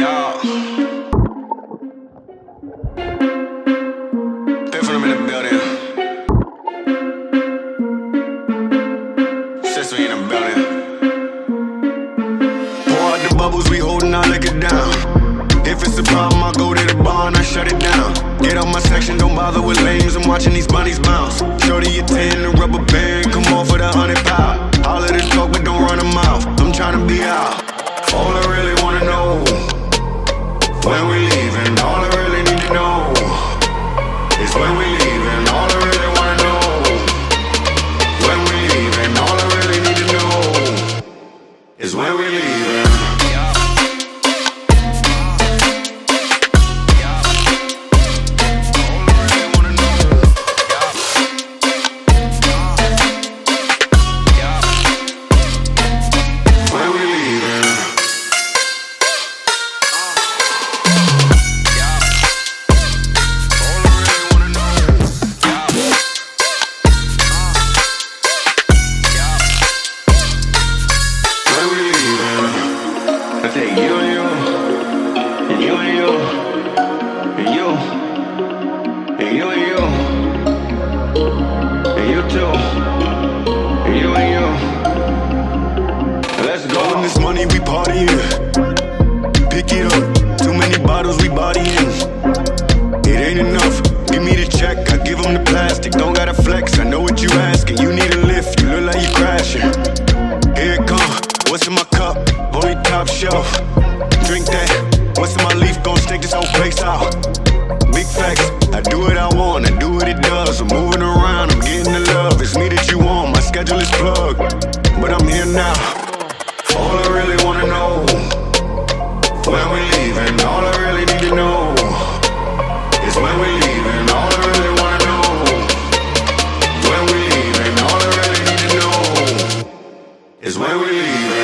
Yo. Been from them in the building. Since we in the building. Pour out the bubbles, we holding our liquor down. If it's a problem, I'll go to the bar and I shut it down. Get out my section, don't bother with lames. I'm watching these bunnies bounce. Shorty, you 10, the rubber band, come on for the 100 pound. All of this talk, but don't run them out. I'm tryna be out. All I really wanna know, when we leaving, all I really need to know is when we leaving. All I really wanna know, when we leaving, all I really need to know is when we leaving. I take you and you, and you and you, and you, and you and you, and you too, and you and you. Let's go. When this money we partying, pick it up. Too many bottles we bodying. It ain't enough. Give me the check, I give them the plastic. Don't gotta flex, I know what you asking. You need a lift, you look like you crashing. Here it come, what's in my cup? Only top shelf. Drink that. What's in my leaf? Gon' stake this whole place out. Big facts. I do what I want. I do what it does. I'm moving around. I'm getting the love. It's me that you want. My schedule is plugged, but I'm here now. All I really wanna know, when we leaving. All I really need to know is when we leaving. All I really wanna know, when we leaving. All I really need to know is when we leaving.